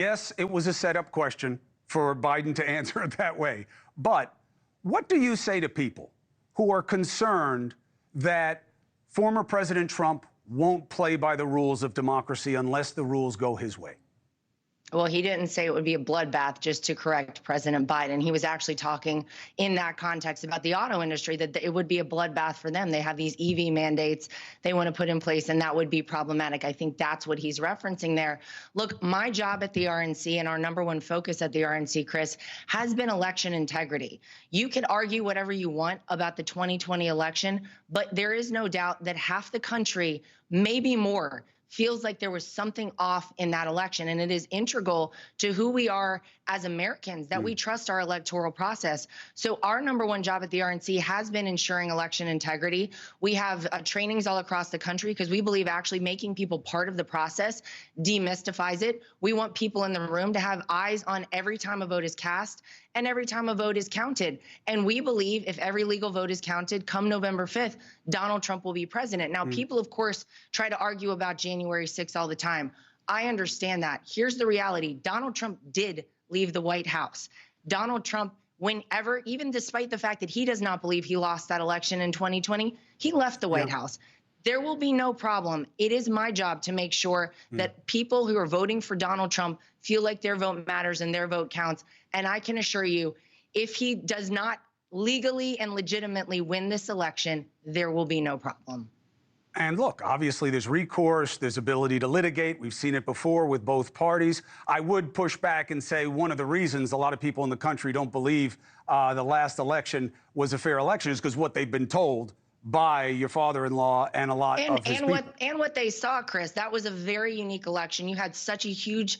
Yes, it was a setup question for Biden to answer it that way. But what do you say to people who are concerned that former President Trump won't play by the rules of democracy unless the rules go his way? Well, he didn't say it would be a bloodbath, just to correct President Biden. He was actually talking in that context about the auto industry, that it would be a bloodbath for them. They have these EV mandates they want to put in place, and that would be problematic. I think that's what he's referencing there. Look, my job at the RNC and our #1 focus at the RNC, Chris, has been election integrity. You can argue whatever you want about the 2020 election, but there is no doubt that half the country, maybe more, feels like there was something off in that election. And it is integral to who we are as Americans, that we trust our electoral process. So our #1 job at the RNC has been ensuring election integrity. We have trainings all across the country because we believe actually making people part of the process demystifies it. We want people in the room to have eyes on every time a vote is cast and every time a vote is counted. And we believe if every legal vote is counted come November 5th, Donald Trump will be president. Now, people, of course, try to argue about January 6th all the time. I understand that. Here's the reality. Donald Trump did leave the White House. Donald Trump, whenever, even despite the fact that he does not believe he lost that election in 2020, he left the White House. There will be no problem. It is my job to make sure that people who are voting for Donald Trump feel like their vote matters and their vote counts. And I can assure you, if he does not legally and legitimately win this election, there will be no problem. And look, obviously there's recourse, there's ability to litigate. We've seen it before with both parties. I would push back and say one of the reasons a lot of people in the country don't believe the last election was a fair election is because what they've been told by your father-in-law and a lot of his people. And what they saw, Chris, that was a very unique election. You had such a huge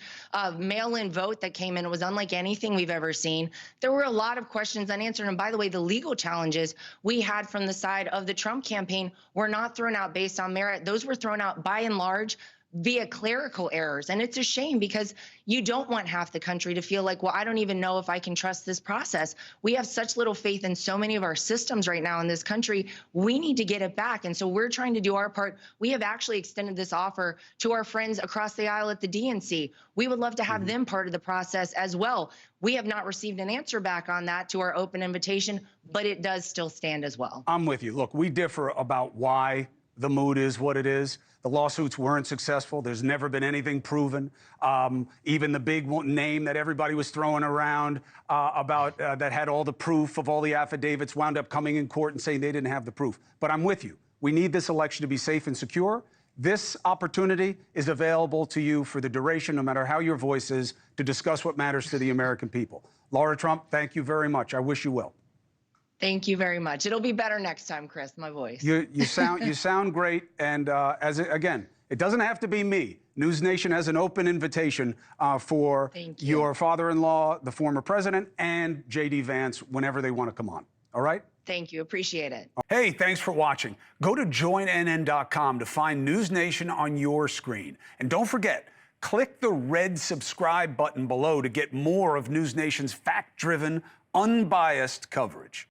mail-in vote that came in. It was unlike anything we've ever seen. There were a lot of questions unanswered. And by the way, the legal challenges we had from the side of the Trump campaign were not thrown out based on merit. Those were thrown out by and large via clerical errors. And it's a shame because you don't want half the country to feel like, well, I don't even know if I can trust this process. We have such little faith in so many of our systems right now in this country. We need to get it back. And so we're trying to do our part. We have actually extended this offer to our friends across the aisle at the DNC. We would love to have them part of the process as well. We have not received an answer back on that to our open invitation, but it does still stand as well. I'm with you. Look, we differ about why the mood is what it is. The lawsuits weren't successful. There's never been anything proven. Even the big name that everybody was throwing around about that had all the proof of all the affidavits wound up coming in court and saying they didn't have the proof. But I'm with you. We need this election to be safe and secure. This opportunity is available to you for the duration, no matter how your voice is, to discuss what matters to the American people. Lara Trump, thank you very much. I wish you well. Thank you very much. It'll be better next time, Chris, my voice. You sound great. And again, it doesn't have to be me. NewsNation has an open invitation for your father-in-law, the former president, and J.D. Vance whenever they want to come on. All right? Thank you. Appreciate it. Hey, thanks for watching. Go to joinnn.com to find NewsNation on your screen. And don't forget, click the red subscribe button below to get more of NewsNation's fact-driven, unbiased coverage.